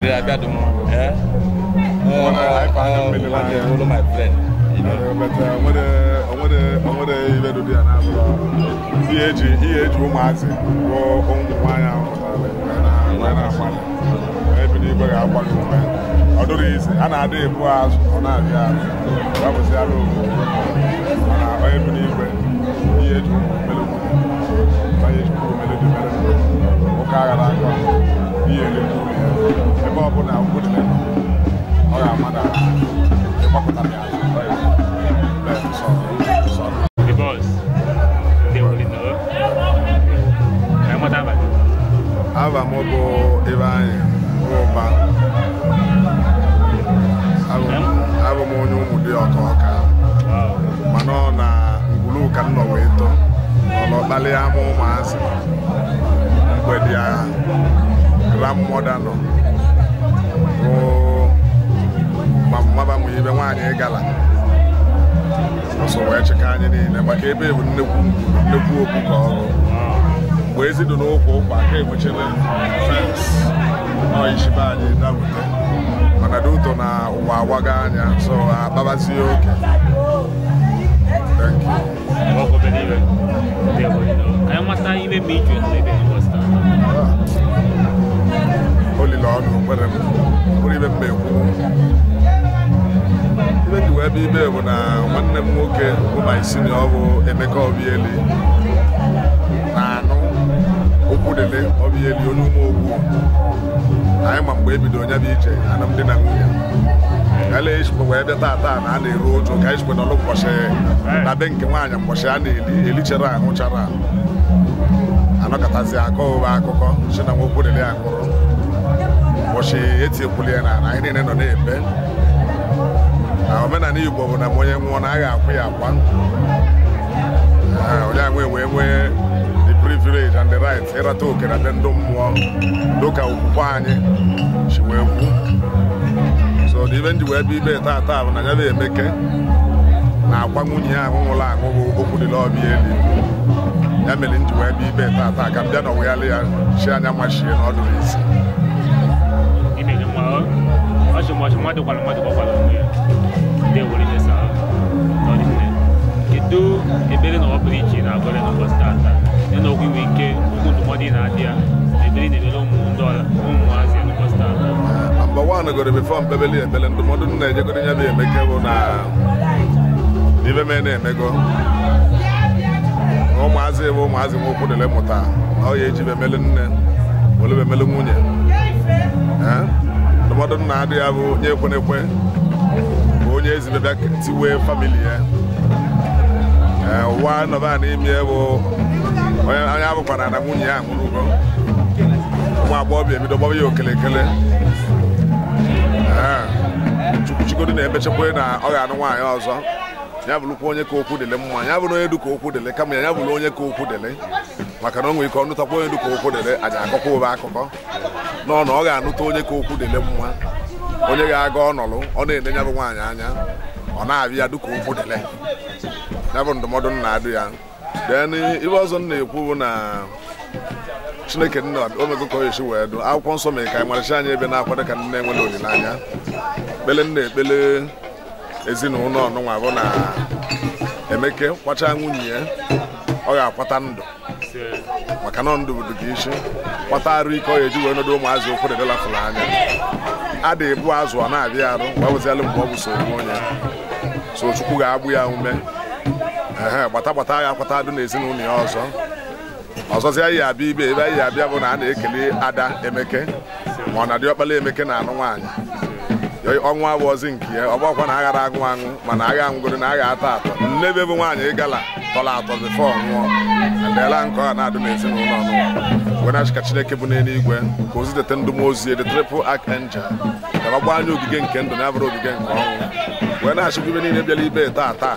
I got them. One of my friends. You know, but what the do now? He age woman, or only one every day, I want to. Although it's an idea was on our yard, that was the other. Every day, he age woman, because they will know. And what happened? I have a mobile divine. I have a more new deal talker. Manona, Gulu can no wait. Or Baleamo Mass. Where they are grandmother. Oh, Mamma, we even want a gala. So, where you can in a cave with no book. Where's it to know for Bake, which is fence? Oh, Ishibadi, that would be. And I do to now Waganya, so Babasio. Thank you. What believe it? I must even meet you in Boston. Holy Lord, who even be even to be there when one them okay, who my senior Emeka Obieli. Okudele Obieli Onumogu. I am a baby doing a beach, and I'm dinner. Alice, where the Tata and the road to Cash with a look for say, Nabenkiwan and Moshani, Elichera, Mochara. And look at Aziako, Akoko, Shinamo put it there. Was she Ethiopian? I didn't know the name. I mean, I knew when I'm one I have one. Where the privilege and the rights, Era token, and then don't look at Upani. She will. So the event will be better at time, and I never make it. Now, Pamunia, Mola, open the lobby. Emily will be better at time. I'm done away earlier. Shana machine, all the ways. I should watch my mother they will in the south. You do a billion of preaching, I've got another starter. You know, we get good money in India, a billion in the $1 was starter. Number one, I got to be from Beverly and Belen, the modern day, you're going to have a make now. Even men, they go. Oh, Mazi, will put the lemota. Oh, you have a melon, will have a melomunia. The modern idea of Yapone. Is the back to where family. One of our name here will I have a banana munia, my Bobby, with the Bobby Okele. She got in a better way now. I don't know why also. You have a look on your cocoa, the lemon. You have no cocoa, the come here, you have no cocoa, the lake. Macaron, we call not a boy to cocoa, the lake, and I cocoa back. No, I don't know cocoa, the lemon. Onye ga-aga ọnọlụ ọ na-enye nyabụ nwaanyị anya ọ na-abịa duka okwu dele nyabụ ndụmọdụ na-adụ ya then ibe ọzọ na-ekwu bụ na Chineke nna omego ka oyeshi wee dụ akwụkwọ nsọ mere ka anyị marachi anyị ebe na-akwado ka ndị na-enwere olileanya ekpele nna ekpele ezinụlọ ọnụnwa bụ na Emeke kwacha nwunye ya ọ ga-akwata ndụ maka na ndụ bụ dịka isi kwata arụ ike ọ ga-eji wee nọdụ ụmụazị okwu dele lafụrụ anya adị ebu azụ ọ na-abịa arụ gbawezialụ mgbe ọ bụ so onye so Chukwu ga-agbụ ya ume gbata ya akwata adụ n'ezinụlọ ya ọzọzi anyị abịa ibe ebe anyị abịa bụ na a na-ekele ada Emeke ma ọ na-adị ọkpala Emeke na anụ nwaanyị ọnwa abụọzi nke ya ọ bụkwa na aghara agụ aṅụ mana agha ngoro na agha atọ nnebe bụ nwaanyị ịgala tọrọ atọ bifọ nwụọ adịela nke ọ na-adụ n'ezinụlọ ọnụ wee na-achị ka Chineke bụ n'eluigwe ka ozi dete ndụ ozi the triple archangel ka ọ gbaa anya ogige nke ndụ na abụrụ ogige nke ọnwụ wee na-achịkwa ibe niile bịara ibe taa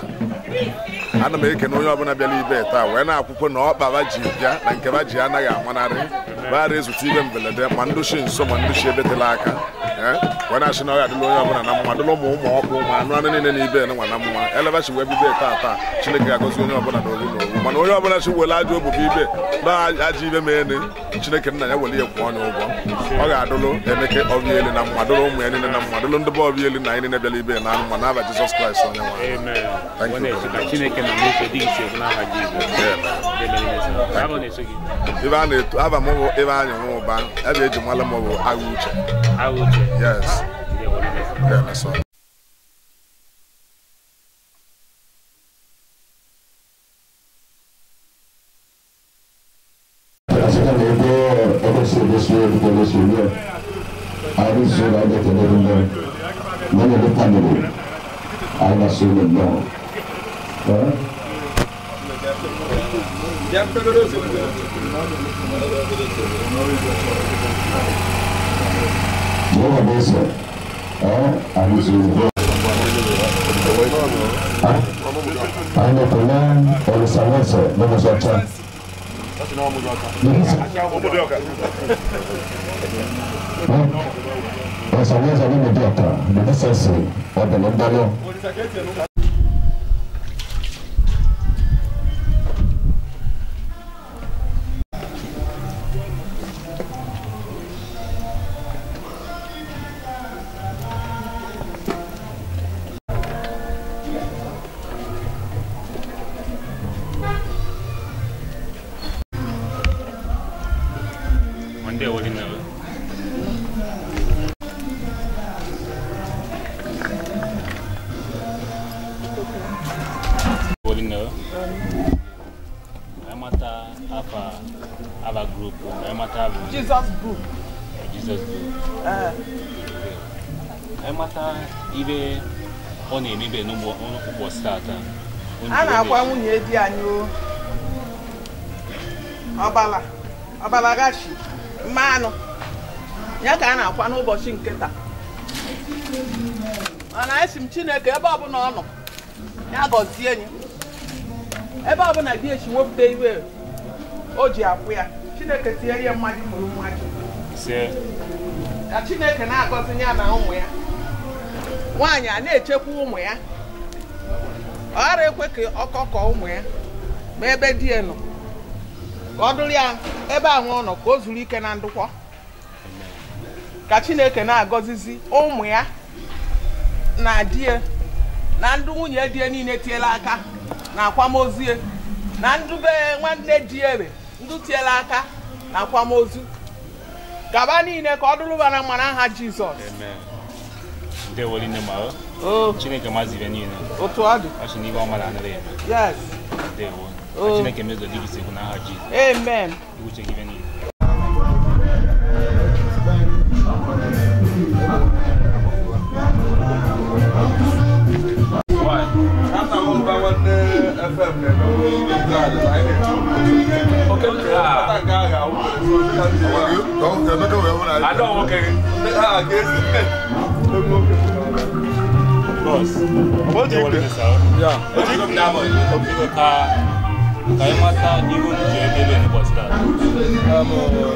ana m ekene onye ọbụla bịara ibe taa wee na-akwụkwọ na ọkpaba ji bịa na nke ba ji anaghị amanarị baara ezute ibe mberede ma ndụchi nso ma ndụchi ebetela aka wee na-asị na ọ ga-adịla onye ọbụla na mma dịla ụmụ ọkpụ ụmụ anụ niile na ibe nwa na mma elebachi wee bibe taa Chineke ga-agọzi onye ọbụla na oru na oru mana onye ọbụla chi were ajọ obubu ibe na ajọ ibe mee Chineke nna ya were ya kwụọ ọnya ụgwọ ọ ga-adụlụ Emeke Obieli na mma dụlụ ụmụ ya niile na mma dụlụ ndị be Obieli na anyị niile bịara ibe na mma n'aha Jizọs Kraịst onye nwe Chineke na ebe a na-eto aba m bụ ebe anyị nwe ụba ebe eji mala m bụ agha uche yes Ana-akwa nwunye di anyị ọbala gashi mmanụ ya ka a na-akwa n'ụbọchị nke taa. Mana esi m Chineke ebe ọbụla ọ nọ ya gọzie anyị ebe ọbụla di echi wepụta iwe o ji akwụ ya Chineke tinyere ya mmadụ mụrụ mmadụ ka Chineke na-agọzi ya na ụmụ ya nwaanyị a na-echekwa ụmụ ya ọ ghara ekwe ka ọkọkọ ụmụ ya ma ebe di ya nọ ka ọ dụrụ ya ebe ahụ ọ nọ ka o zuru ike na ndụkwọ ka Chineke na-agọzizi ụmụ ya na di ya na ndụ nwunye di ya niile tiela aka na akwamozu ya na ndube nwanne di ya ndụ tiela aka na akwamozu gaba niile ka ọ dụrụ bara mma n'aha Jizọs. Chineke maziri niile otu ọ dị ọchị n'ibe ọma na-anara ya yes Chineke mezo dị gị sekwu n'aha Jizọs amen uche gị niile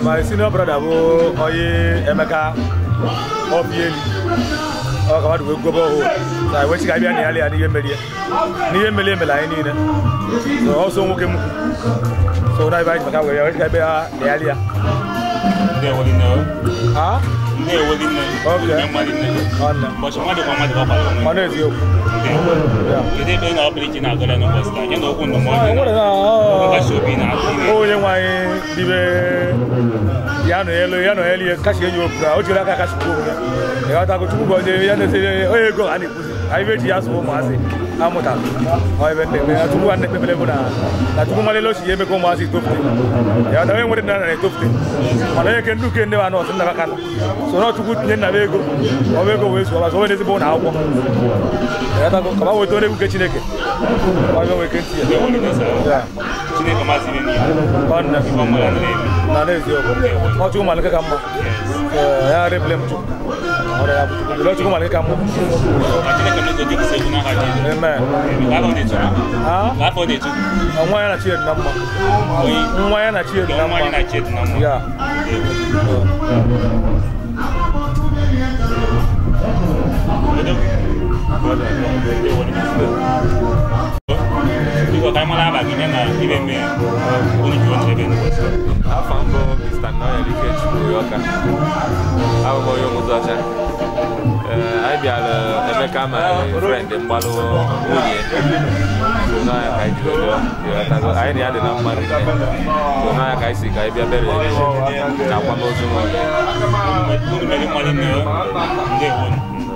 my senior brother Oye Emeka Obieli I to go home. So I wish I be an early and near million melanine. So also working. So I buy my way. I wish I be earlier. They will know. Huh? They will know. Okay. But you want to come out of what is you? Yeah. They don't operate in our garden of us. You know, who no should be now. Oh, you want to Yano Elliot, Cassia, you like a castle. You are going to go there. Oh, you go and I wait just for Mazi. Amota. I went there to one people. That woman lost Yemeko Mazi to me. You are doing what it done. I took it. But I can look in there and not in the can. So not to put in the Vego. Ovego is was always born out. Come out with Tony Kitcheneke. I know we can see it. Yeah. Chineke Mazi. How to Malacama? I reblem to. Or to Malacamo. Amen. I for it. And why not cheer number? Why not cheer number? Yeah. I be Emeka, my friend, in Balo. So now I do. I had enough money. So now I see I be a better. Now one also many money now.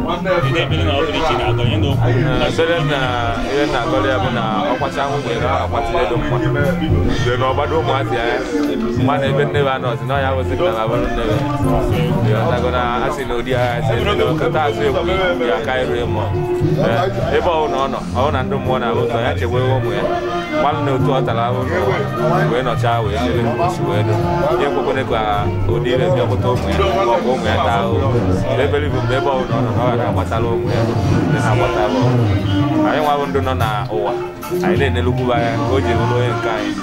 They been out reaching out. You know, I said, even I got there when I was out with what they don't want. They know about what one even never knows. Now I was thinking I wouldn't never. They are going to ask you, dear, I said, we are carrying more. Ebo no, I want to more. I was actually one no to allow when not child. You go to go, or dear, you go to go, they believe in the Watalong, then I want to know now. I didn't look at Goji and kind.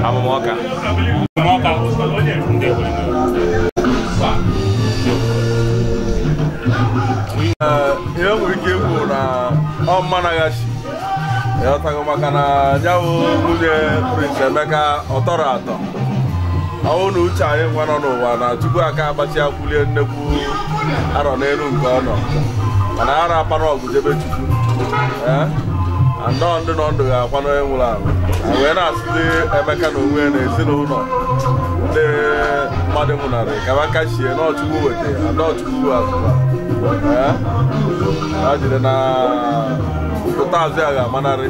I'm a walker. Here we give on Managashi. Eu tenho uma cana, já o Prince Emeka Otorato. Awo no chai ngwana no wana tupu aka abachi akwulie nnekwu aro n'elu nke ono. Mana ara apara ogu jebe chukwu. Ando ndị nọ ndụ ga-akwa no enwuru ahụ. Wee na-asị Emeka na onwe na ezinụlọ ndị mmadụ nwụnarị ka ba kashie na ọchukwu wete, ando ọchukwu azụba. Ajire na Tazi aga manari.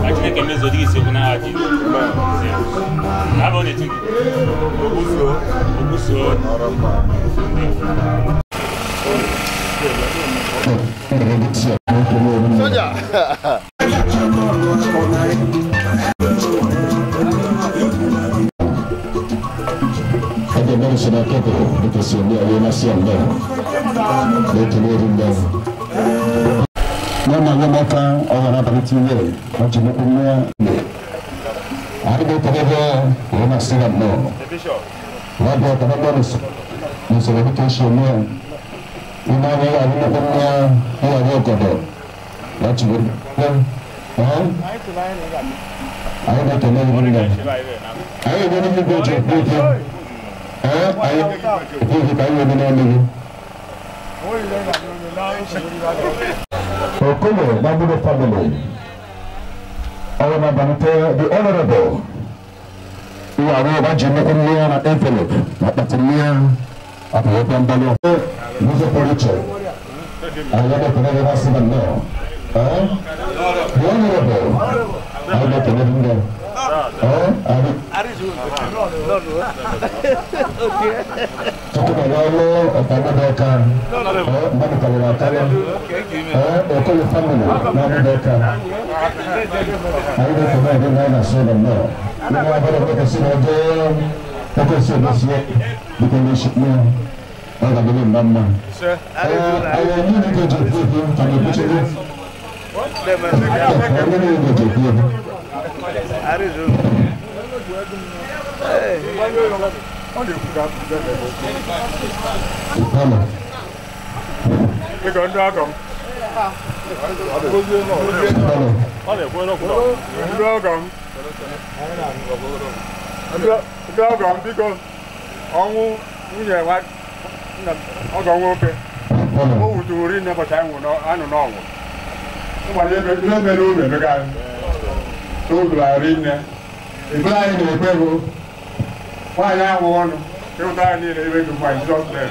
Actually, can measure this. You can add it. How about it? Obuso. Mama Yamaka, or Abitiwe, or Jimokumia. I go to the when I see that no. What about the numbers? Miss Reputation, you know, I don't know what you would. I don't know. I don't even go to the Okolo, Nabudo family. Our Nabanite, the Honorable. We are over Jimokumia and envelope, not Batamia, at the open ballon. Mr. Police. I have to never ask them now. The Honorable. I have to never know. Why now one? You don't need to find job there.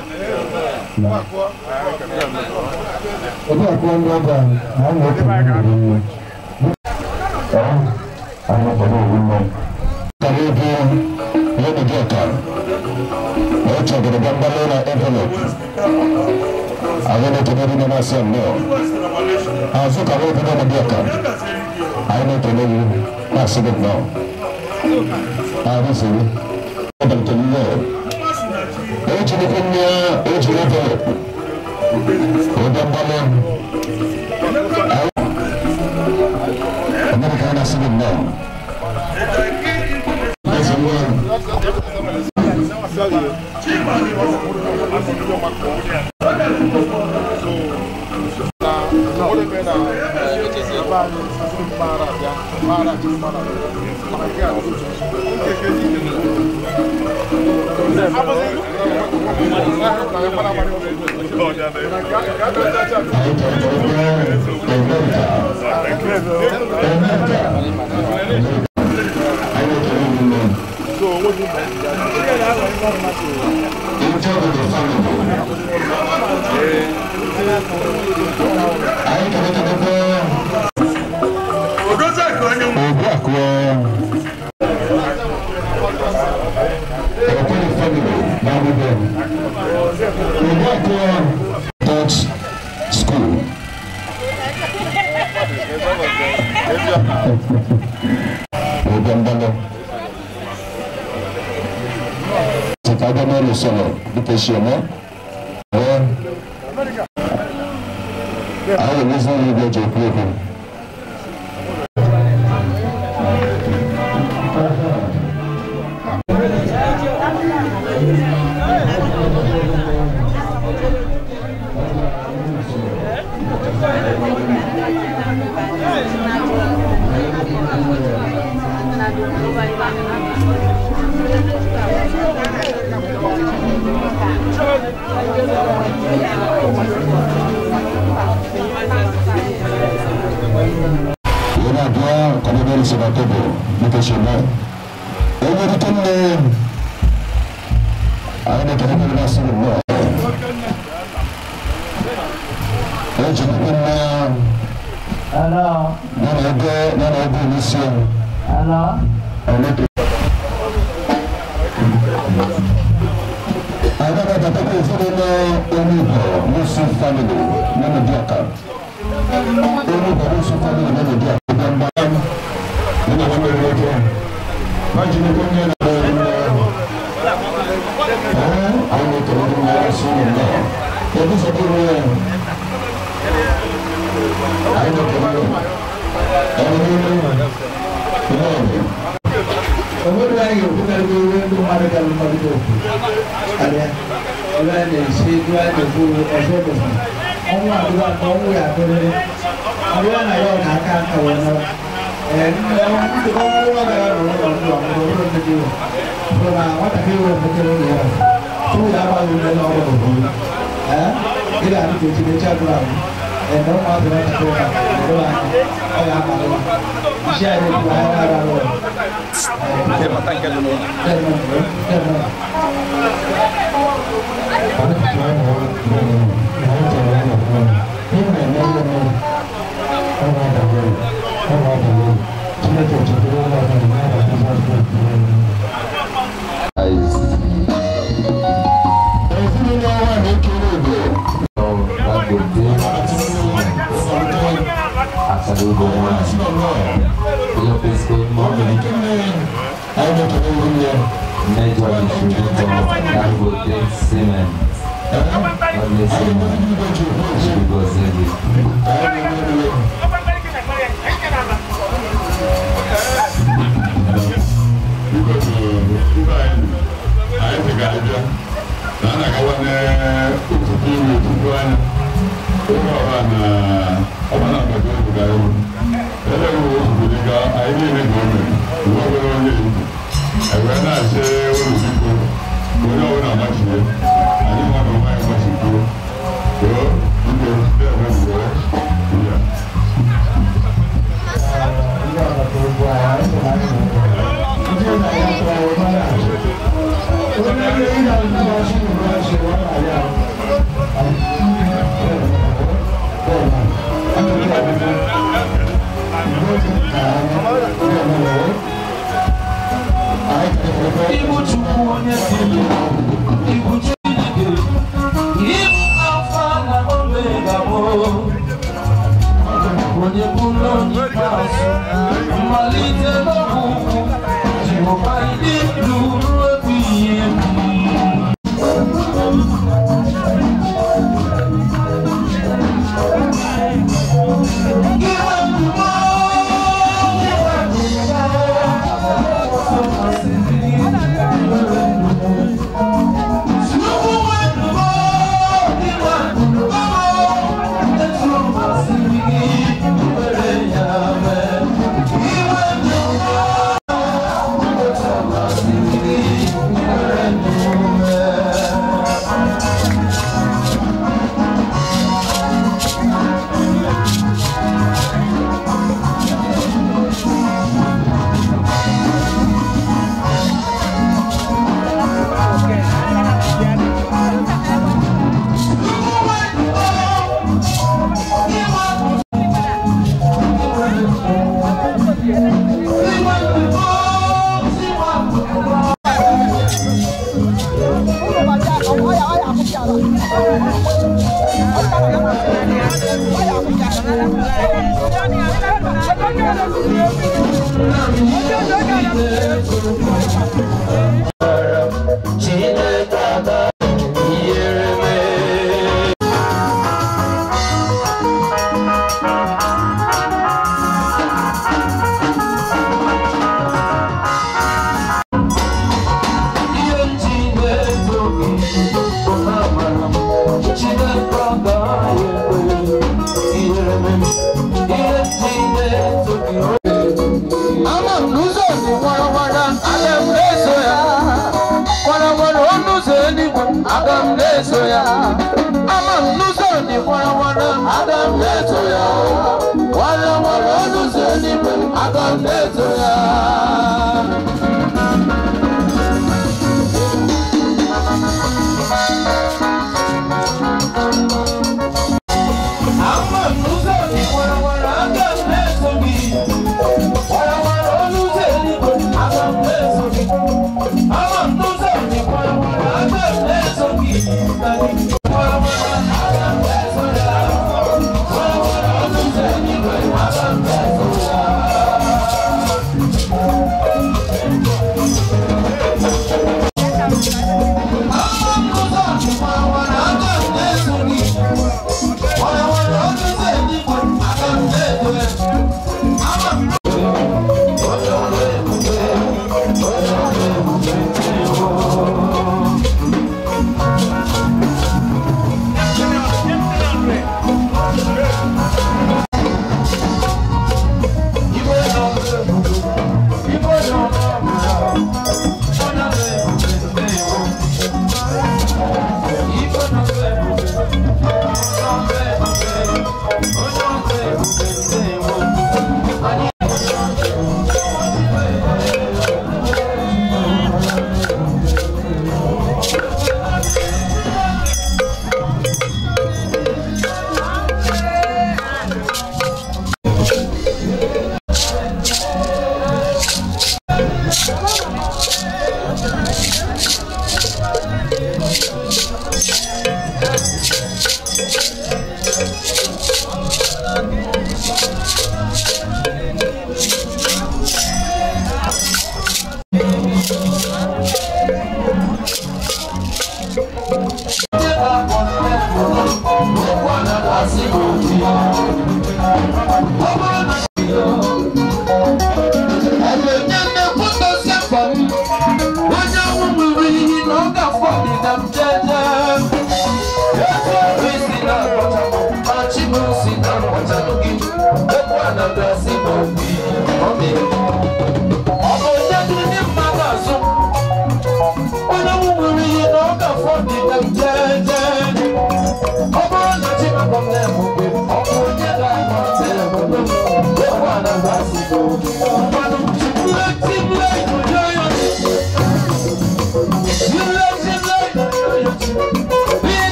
Yeah.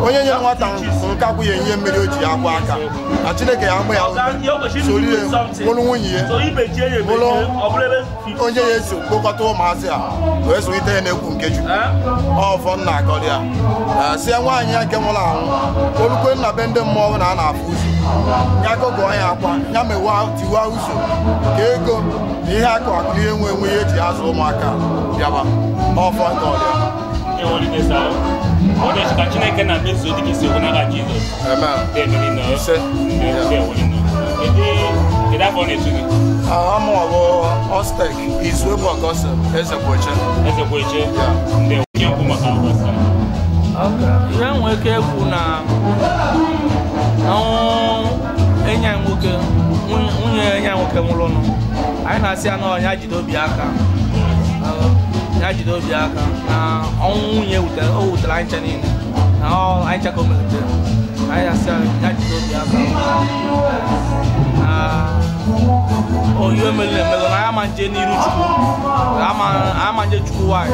onye nye nwata nke akwụghị ihe mmiri o ji akwa aka na Chineke ya agba ya sorie bụrụ nwunye ya bụrụ onye ya esi kpokọta ụmụazị a wee solite ya n'ekwu nke Chukwu ọfọ nna akọrọ ya sie nwaanyị ya nke nwụrụ anwụ olukwe nna be ndị mmụọ na a na-afụ ụzọ ya gọgọọ ya akwa ya mewa tiwa ụzọ ka ego na ihe akụ akụ ihe nwe enwe ihe eji azụ ụmụaka bịaba ọfọ nkọrọ ya Onde está Chineke na mezo de que se ona ga Jesus. Amen. Emeli no. Ise. Ede that for next week. I'm Ostek. Is we for gossip. Eze Boche. Yeah. They can't come out of us. Okay. Young work na enya nwoke nwunye enya nwoke nwụrụ nọ. Anyị na-asị anọ ya jide obi aka. Ya jide obi aka na ọnwụ nwunye wutere anyị ncha niile. Na anyị ncha ka o melitere. Anyị na-asị ya jide obi aka. Oyo emeli emelo na ya ma nje n'iru Chukwu. Ama nje Chukwu nwanyị.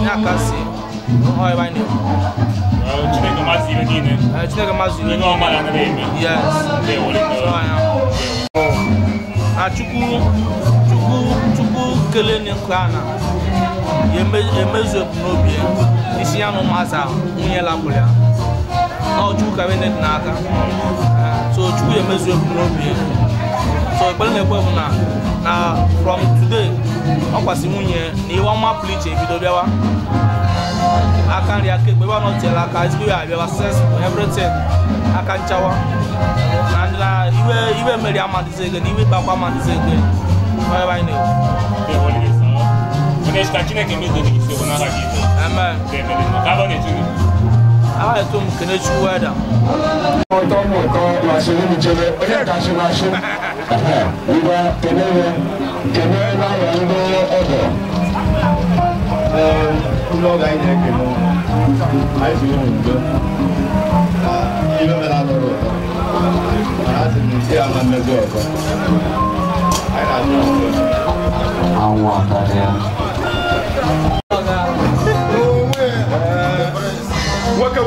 Ya kasị. Ebe anyị na-ekwu. Chineke mazị ibe niile. Chineke mazị ibe niile. Ọma na eme. Yes. Na Chukwu kelee n'nkwa na emezu ebumnobi isi ya na ụmụazị nwunye lapụrụ ya. Na Chukwu ka dị n'aka. So Chukwu emezu ebumnobi. So ekpere na-ekwe bụ na from today ọ kwasị nwunye na iwe ọma pụrụ iche ebido bịawa. Aka nri aka ekpe ebe ọ nọtiela aka ezigbo ya abịawa everything aka nchawa na iwe mmeri amadịzi ego na iwe ịkpakwa amadịzi ego ebe anyị na-ekwu. Amen. Eto m kene Chukwu weda. Ulo ga ine ke mo ai bi mo ndo ilo me la do ara se ni se ama me do ko ai na do awon akare woke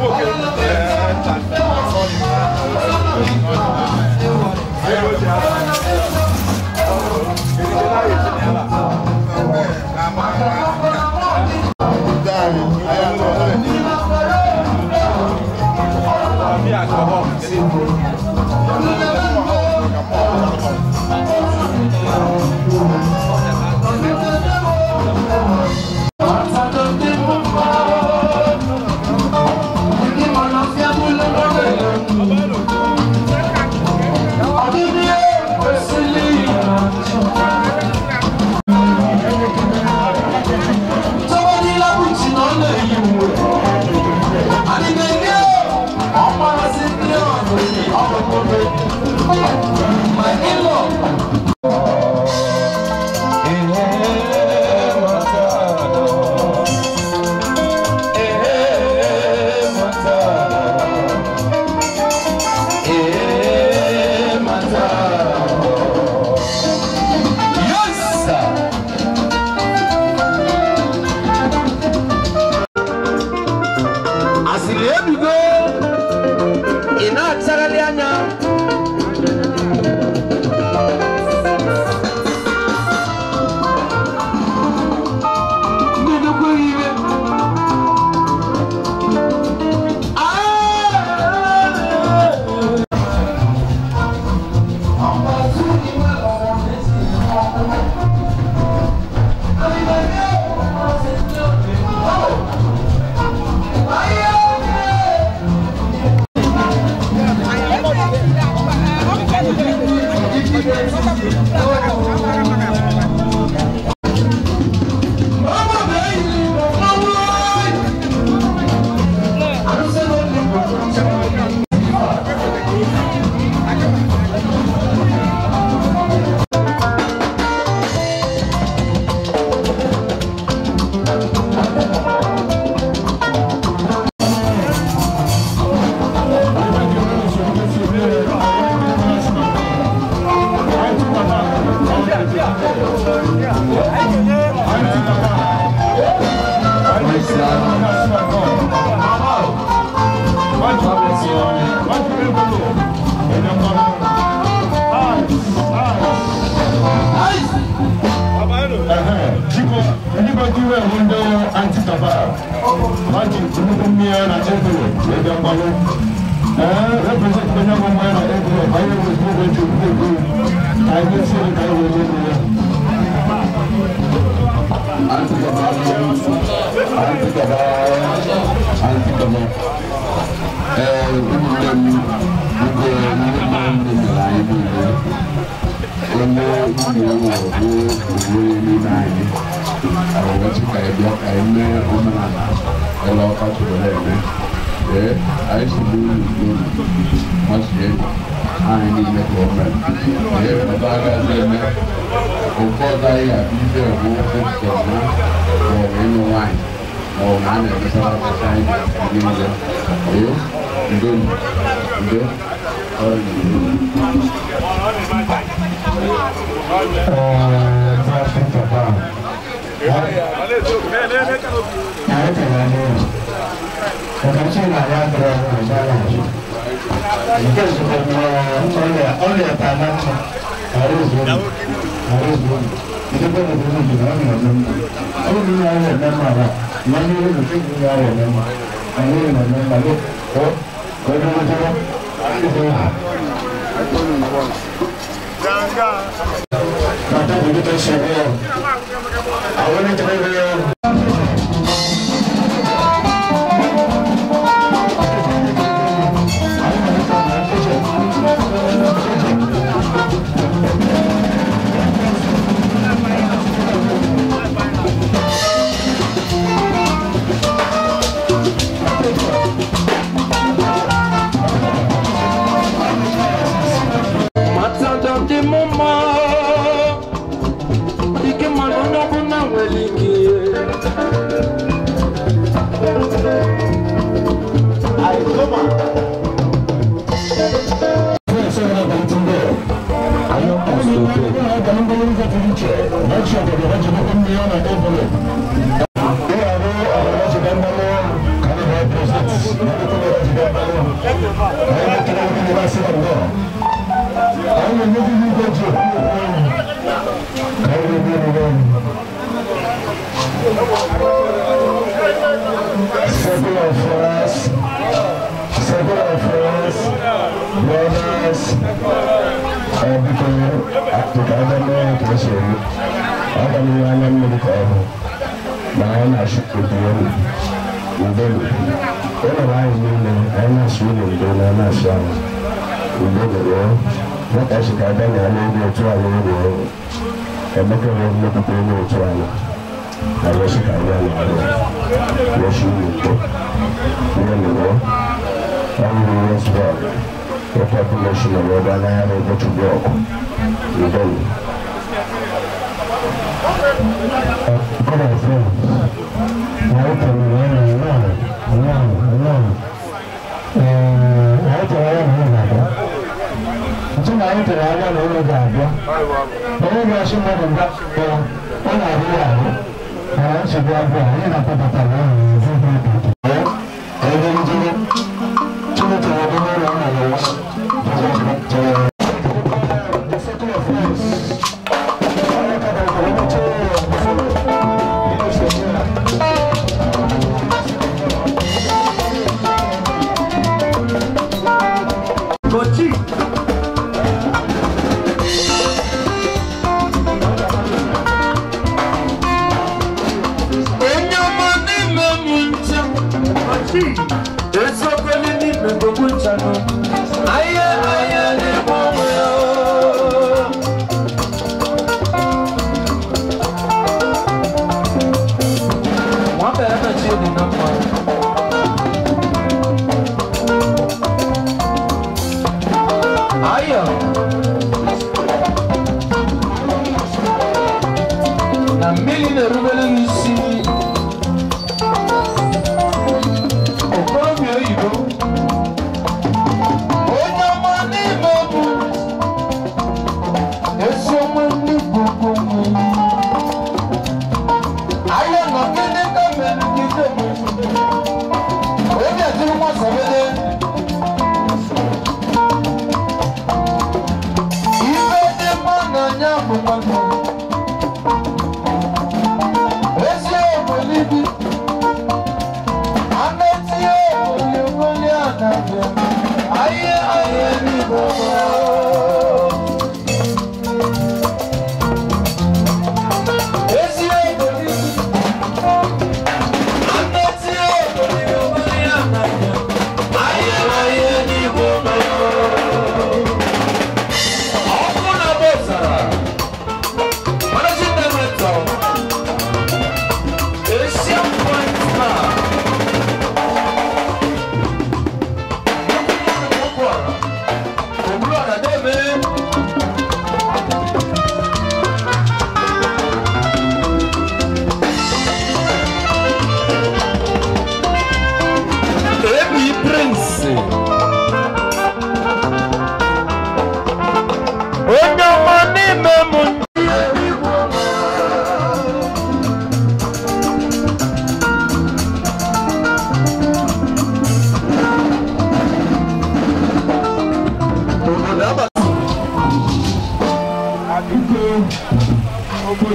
Anti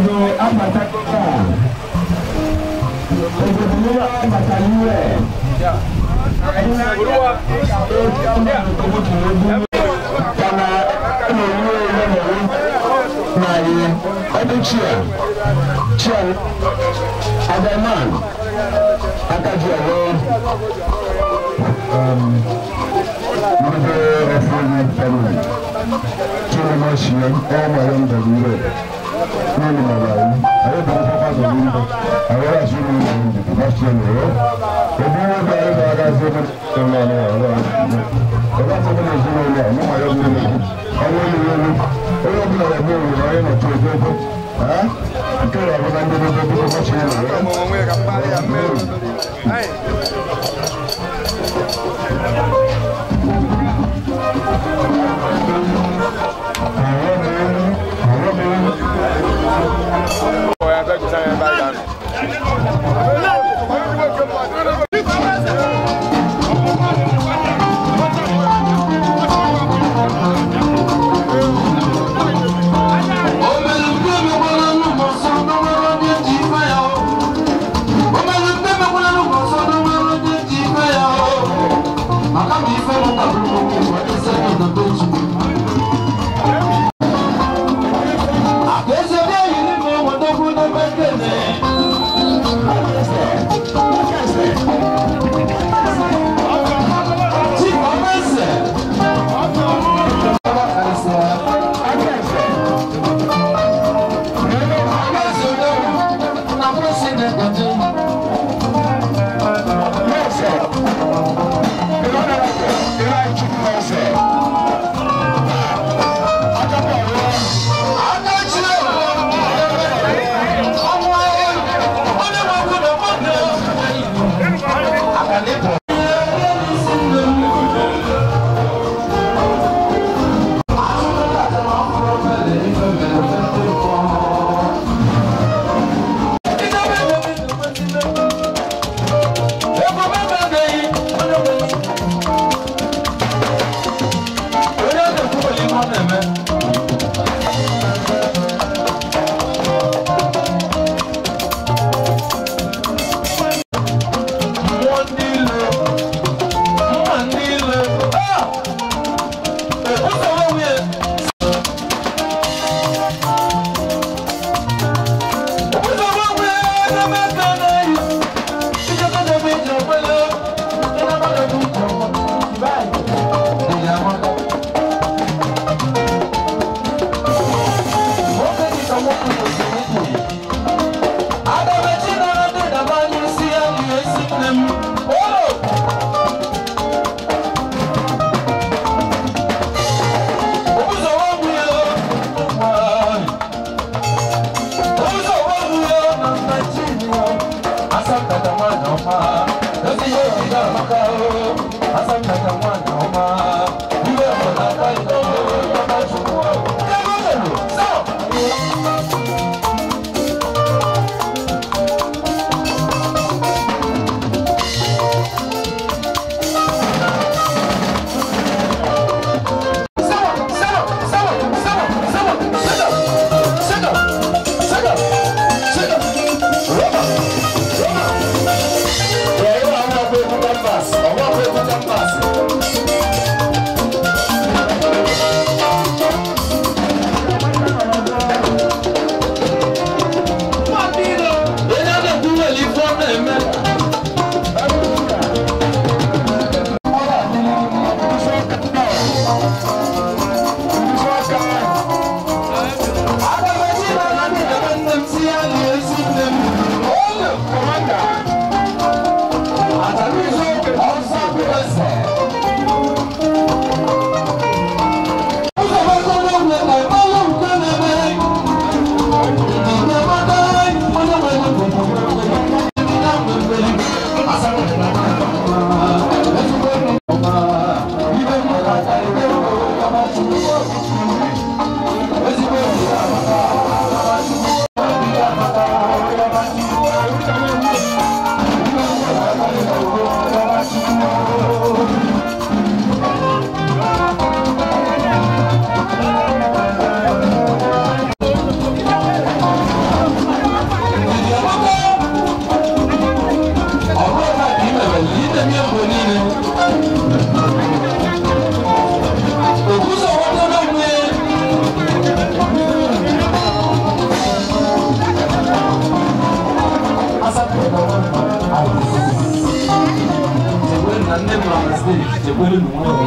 obodo abatakọta obodo abata iwe kana Chia Adaman Akajiawo Mother of my family Chilomashia all my own baby Nani Malay I have been papa the window I was really in the question if you were there I got seven no that's what is doing now no I don't know I want to know huh? Because I'm going to do much more. I'm going to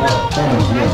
Thank you.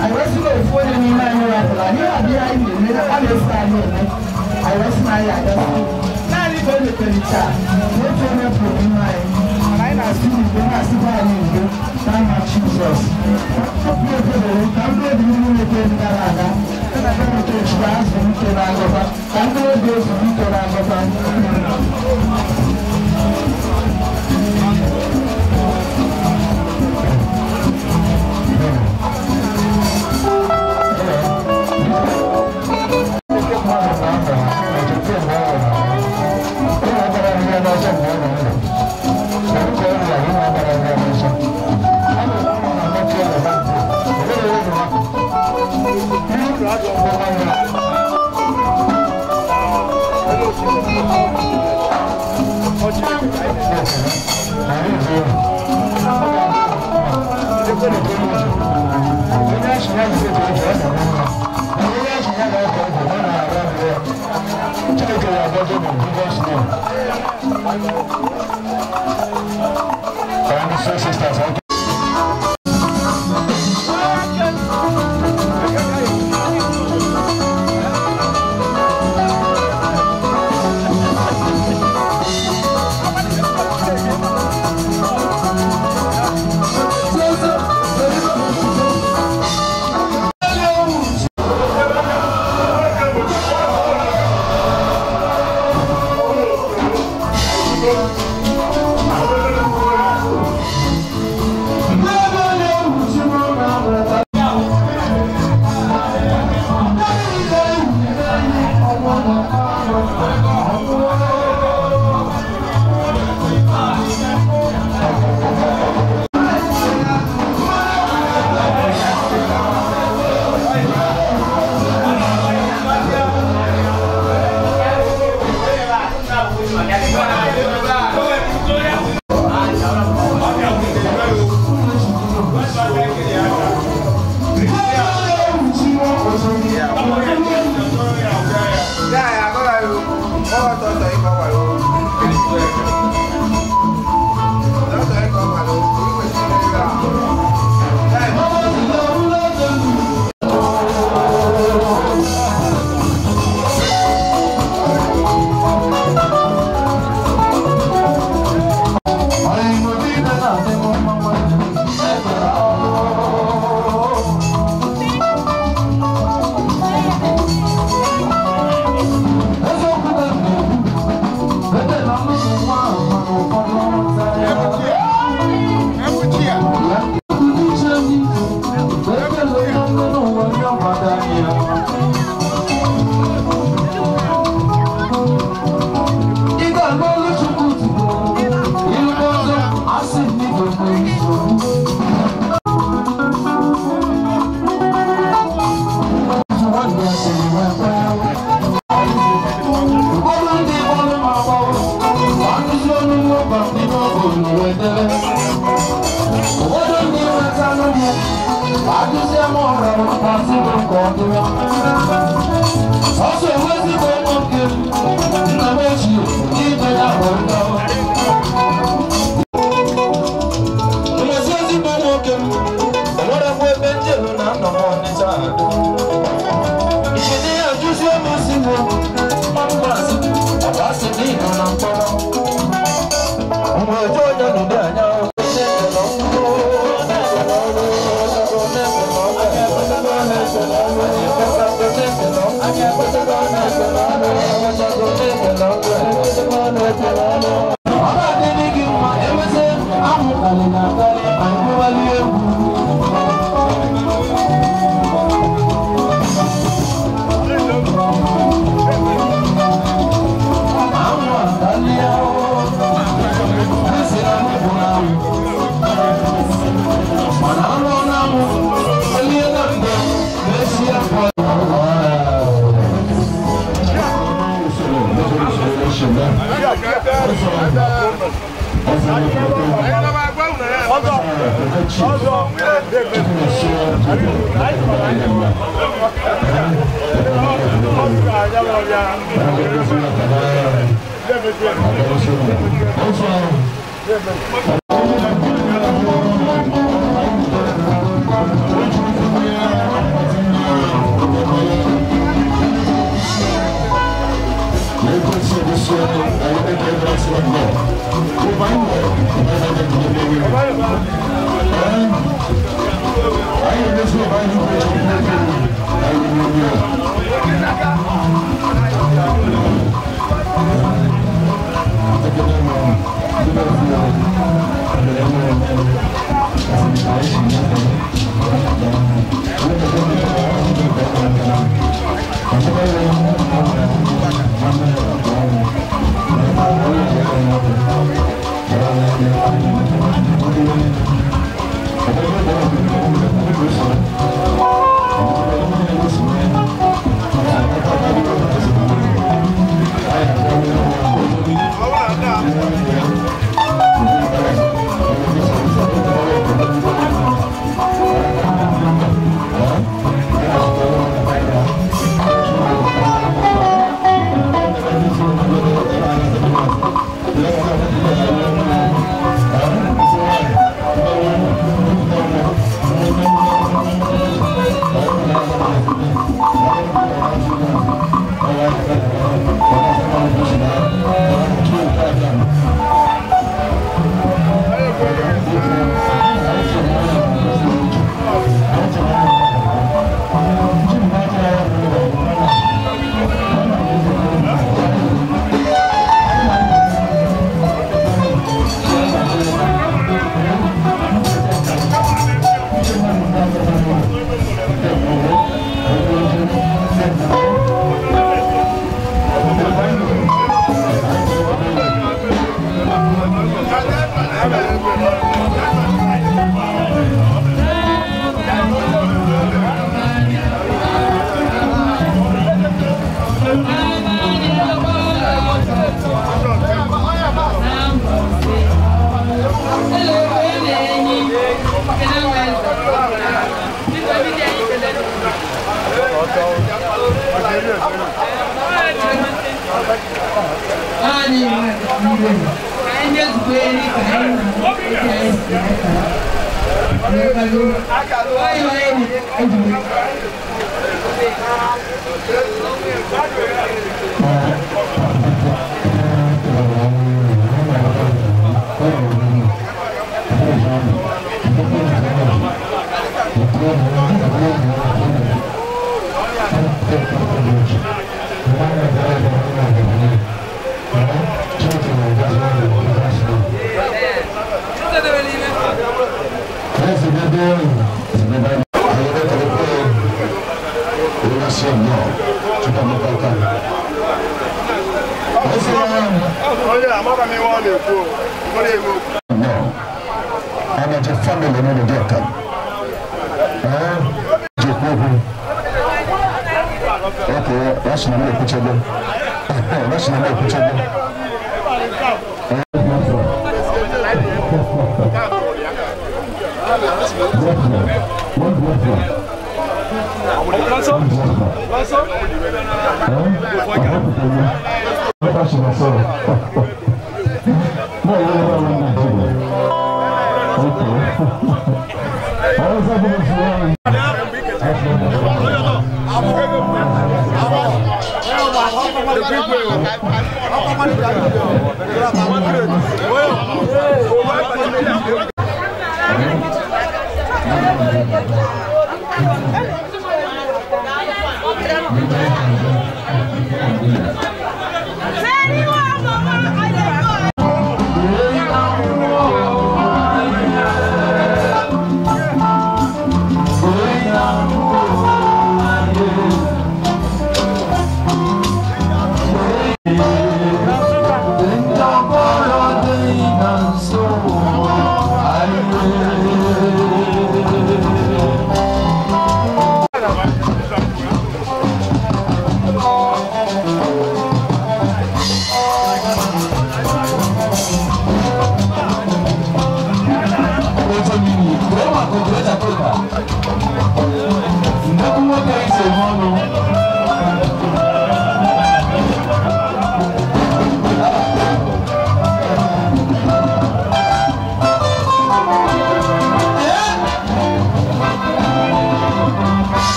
I was to go for the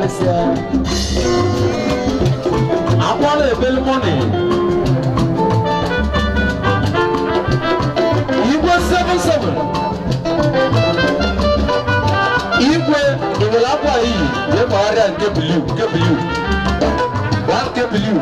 Kasia. I want a bill money. You go 77. You will have a you are a W. 1 W.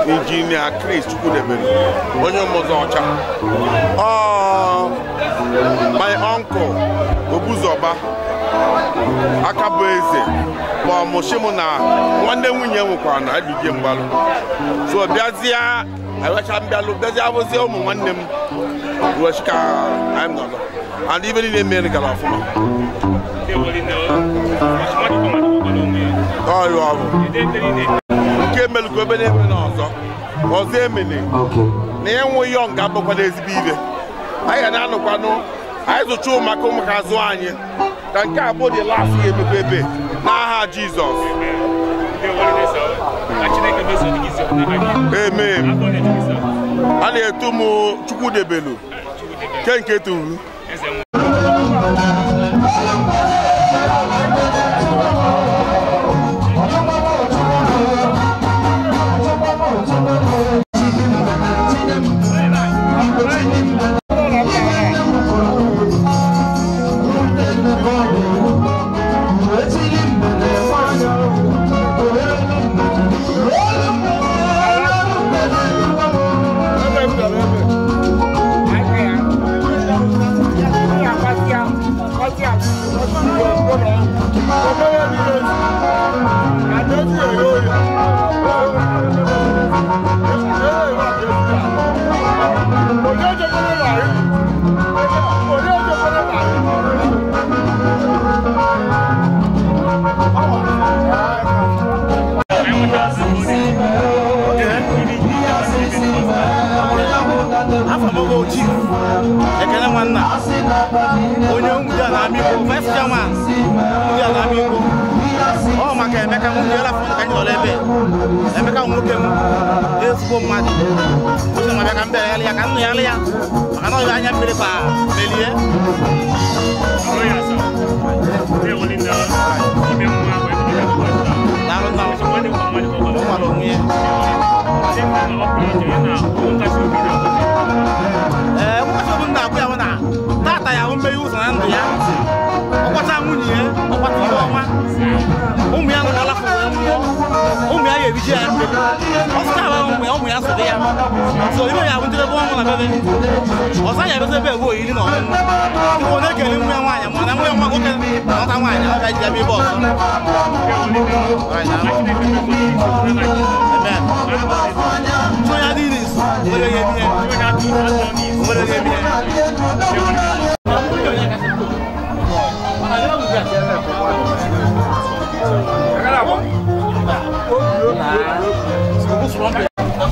Engineer Chris Chukudebelu, onye Mozocha. My uncle Obuzoba Akabueze, but Moshimo na one day when you can I became Balu. So Biazia, I wish I'm Balu, Biazia was the only one name Washka, I'm not. And even in America, oh, you are. Kemel go bene n'ọzọ ọzọ emene na enwe young gabo kwa ezigbo ibe anyị na anụkwanụ anyị zụcha ụmụaka ụmụaka azụ anyị ka nke a bụ the last year emebe n'aha Jizọs amen a na-etu m Chukwudebelu nke turu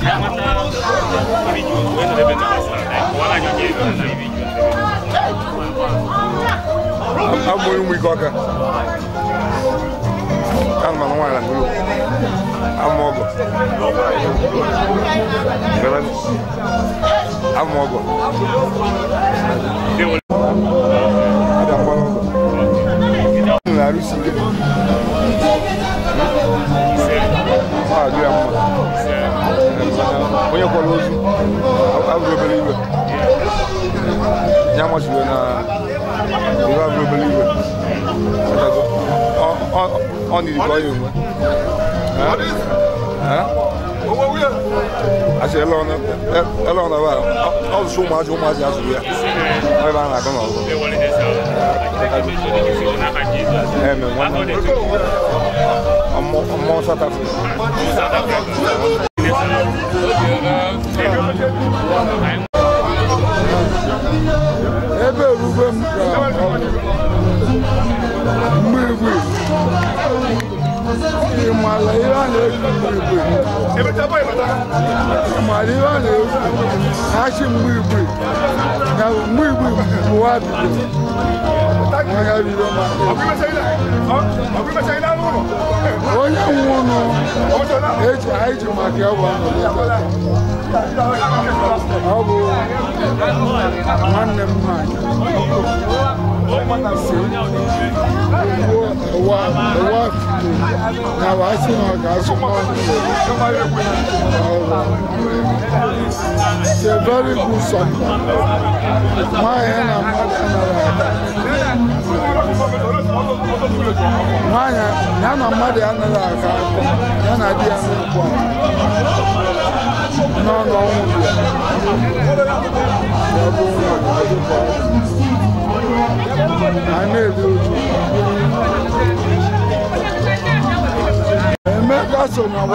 I'm going to go. I'm not one. I'm Mogo. I'm Mogo. On the volume. I say, alone, so much as we are. I'm more South Africa. Now I see my guys. It's a very good song. My hand and That's one of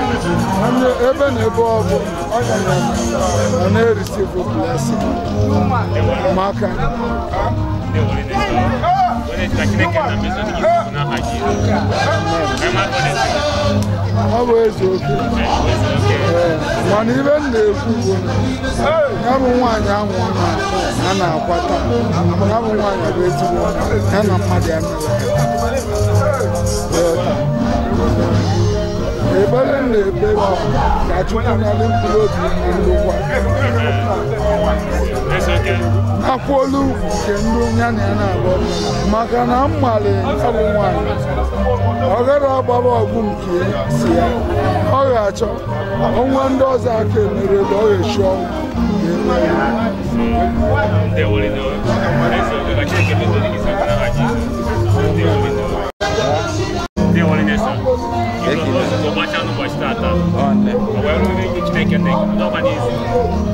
even above, I receive a blessing. Always okay. One even the number one, and I'm number one, and I'm madam.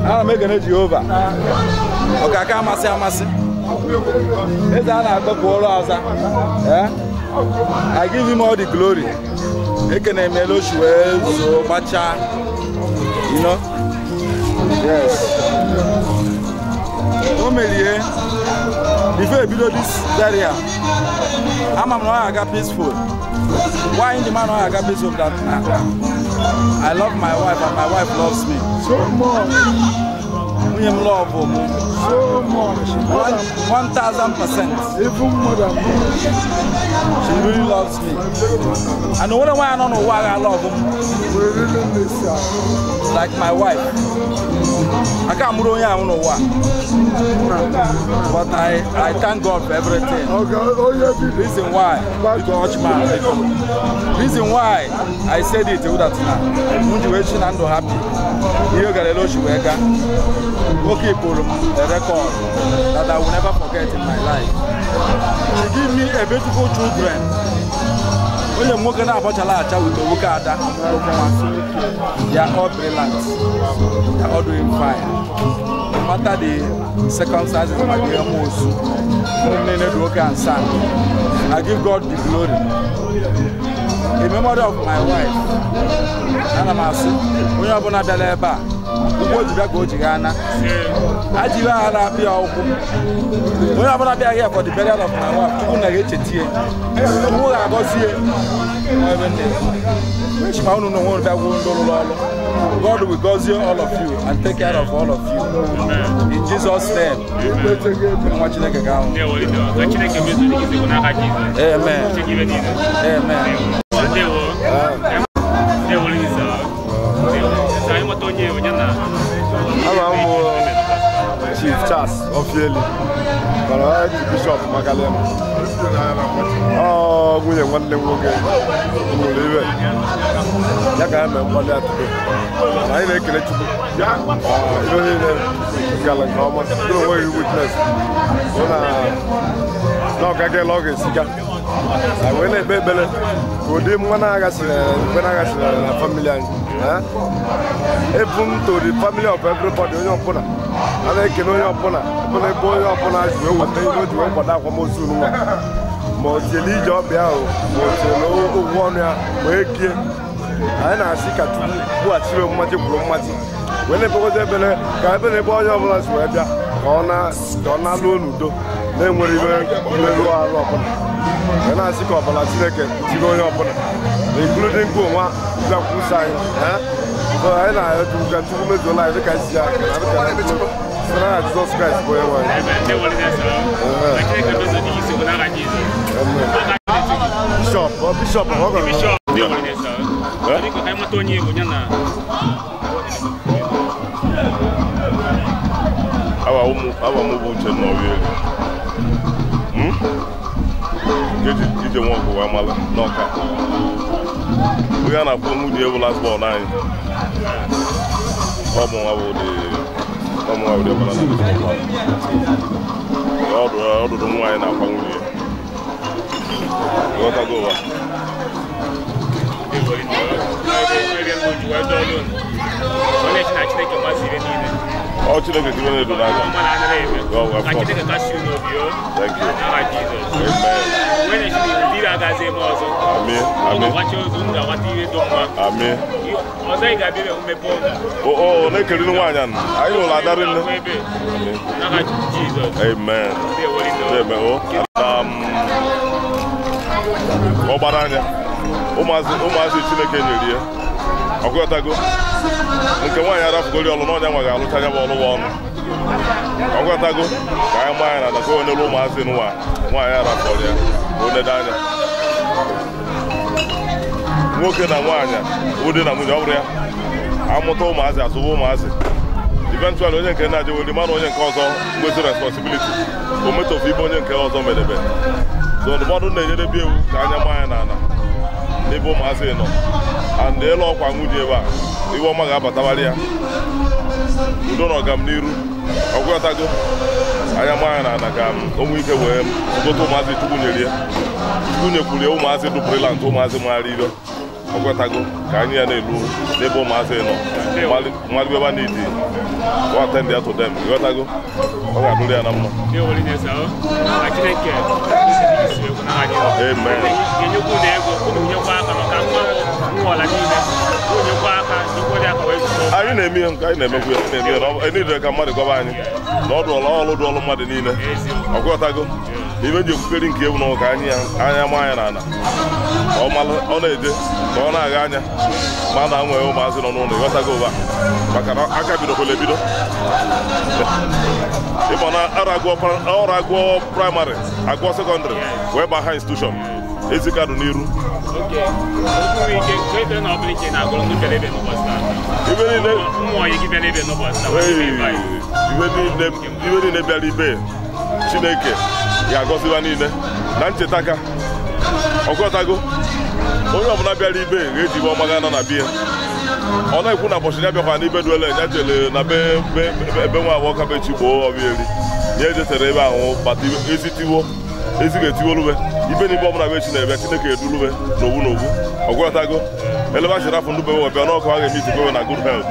I'll make an edge over. Okay, I can't say I'm I give him all the glory. He can melodious so much, you know. Yes. Before I build this area, I'm not peaceful. Why in the man I got peaceful that I love my wife and my wife loves me. So much. We am love so much. 1000%. Even more than me. She really loves me. And the why I don't know why I love him. Like my wife. I can't move on, I don't know why. But I thank God for everything. Reason why reason why I said it to that now. Motivation and happy. You got a lot of okay, a record that I will never forget in my life. She gave me a beautiful children. onye nwoke na-abọchala acha wute nwoke ada they are all brilliant, they are all doing fine no matter the circumstances ma the emosu nne do okay and son. I give God the glory. In memory of my wife, Nana Masu, when you are going to Eba, you go to go to Ghana. I do not be out. When you are going to be here for the burial of my wife, you will get it here. Who are going to see which man no one that will do. God will guide you all of you and take care of all of you. In Jesus' name. Amen. Chief Charles of Yeli, Bishop Magalema. Oh, we are one day working. Yaga, I make it. Gallant Common, don't worry, witness. No, I get loggers. I will let Bebele, who didn't want to family. Even to the family of everybody on your opponent. And I can only opponent, but I boy upon us, we will take you to open that one soon. Mostly job, mostly one year, wake you. And I see who are children much of when they go there, Cabin boy of us were there. Donna Ludo, then we were open. And I see a couple of seconds to go open, including Goma, Zakusai. So I know to get to make the life of Kasia. Jesus Christ, boy. Our move to Norway. Get the one who am Noka. We are not going to the last born. All the wine up on you. What I go oh, to look at you do that. Thank you. Amen. Oh, they can do one. I will add that in. Amen. Obaranya. Omazi Chineke Ogotago. Nke nwaanyị arafugori ọlụ n'ọnya nwa ga-alụcha anya bụ ọlụwa ọnụ. Ogotago ka anyị maa ya na ka onye ụmụazị nwaanyị arafugori ya onede anya. Nwoke na nwaanyị ụdị na nwunye ọ bụrụ ya amụta ụmụazị asụba ụmụazị. Eventually onye nke na-aje weli mana onye nke ọzọ nwezi responsibility. O metofu ibe onye nke ọzọ medebe. So ndụmọdụ na-enyere bi ewu ka anya maa ya n'ala n'ebe ụmụazị nọ. And elu ọkwa nwunye ebe a iwe ọma ga-abatabali ya udo na ọganiru ọgwụtago anya maa na ka onwe ike wee gote ụmụazị Chukwu nyere ya Chukwu nyekwuru ya ụmụazị dị brilliant ụmụazị maara iro ọgwụtago ka anyị ya na-elu n'ebe ụmụazị nọ mmadụ ebe a na-edi attend ya to them ọgwụtago ọ ga-adụrụ ya na mma anyị na-eme ihe nke anyị na-emekwu ya niile ka mmadụ gọba anyị na ọdụ ọlụ dị ọlụ mmadụ niile ọgụtago ibe ji ekwukeri nke ewu na ka anya ma anya n'ala ọ na-eje ka ọ na-aga anya ma na nwee ụmụazị nọ n'ụlọ ịghọtago ụba maka na aka bidokwala ebido ịma na ọrụ agụọ praịmarị agụọ sekọndịrị wee baa ha institushọn ezikadụ n'iru ibe niile bịara ibe Chineke ga-agọziwa niile na ncheta aka ọgọtago onye ọbụla bịara ibe ga-ejibe ọmaga nọ na biya ọ na-ekwu na ụbọchị ya bịakwa n'ibe duele ya jele na ebe nwa abụọ kabechi gboo ọbịa eri ya ejetere ebe ahụ bata ezi ga-etiwolube ibe n'ibe ọbụla be chi na-ebe Chineke edulube n'owu ọgwọtago elebe achịrị afọ ndị bewe bịa n'ọkụ a ga-eme itibewe na good health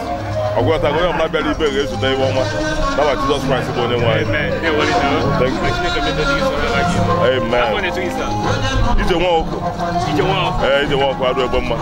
ọgwọtago onye ọbụla bịara ibe ga-ezute ibe ọma naba Jizọs Kraịst bụ onye nwe anyị. Amen. Ije nwa ọkụ ije nwa ọkụ adụ egbe mma.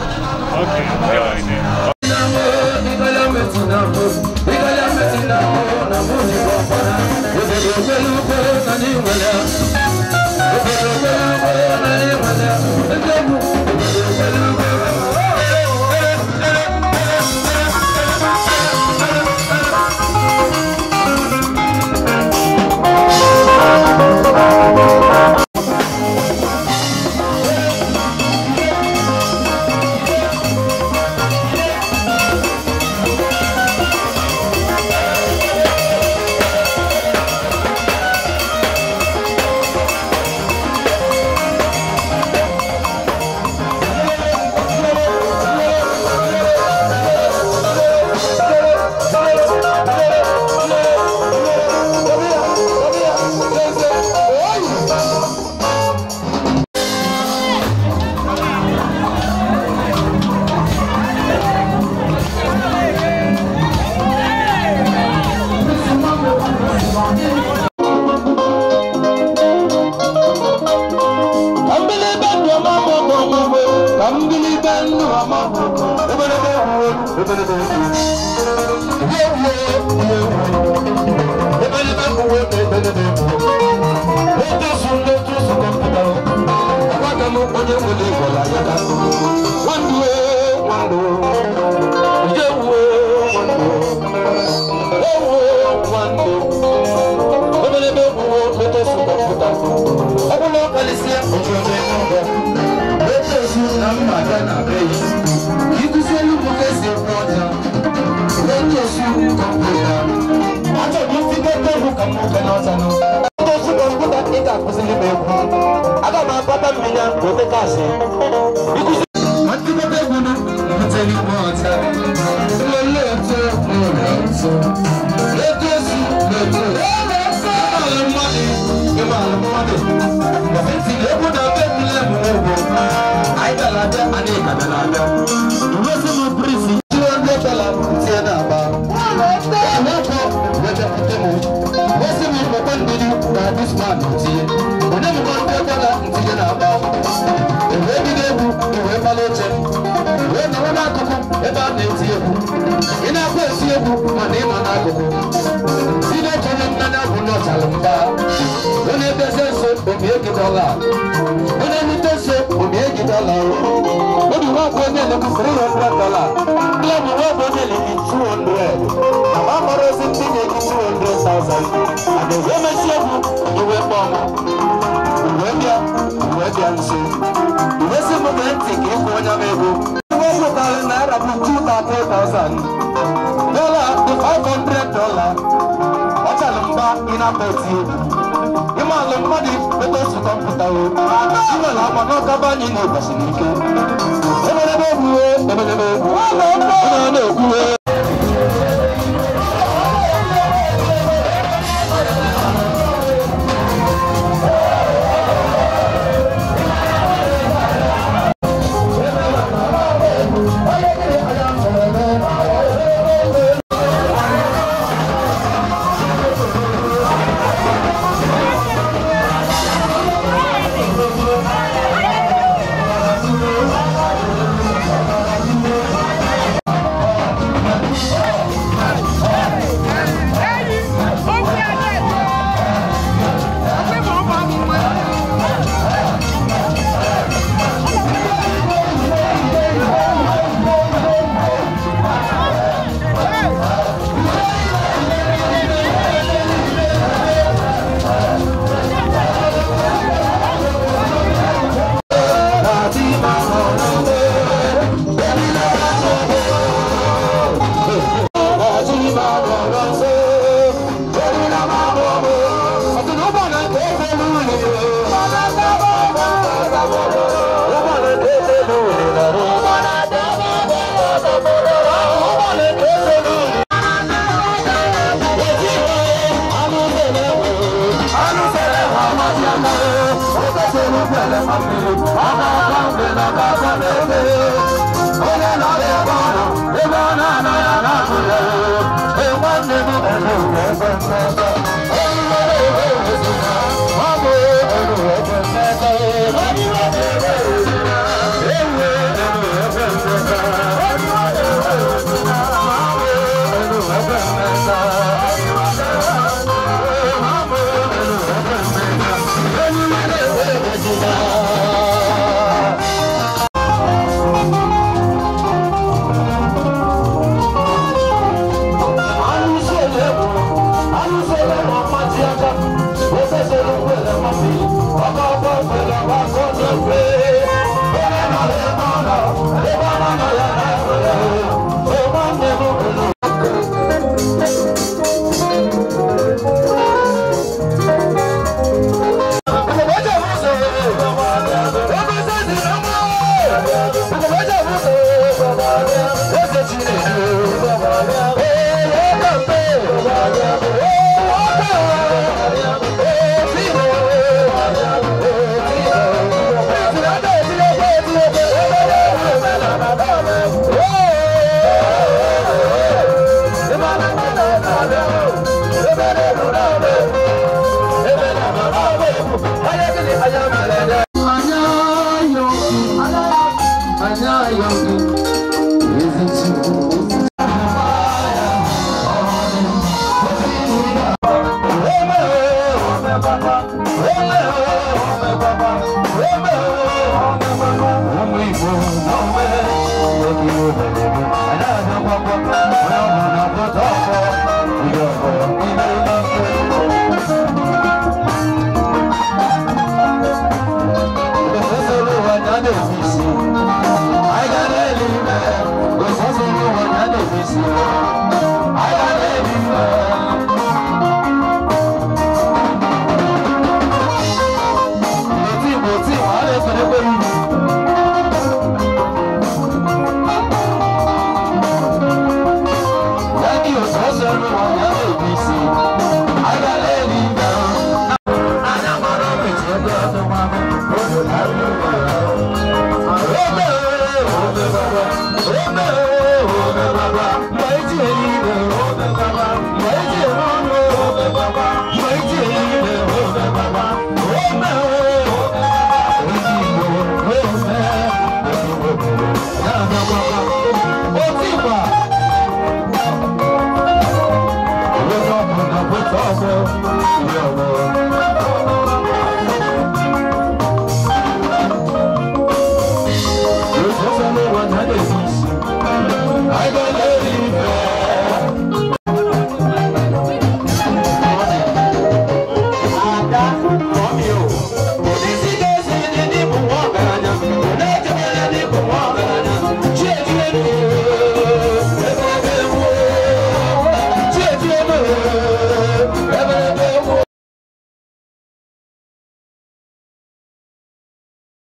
We're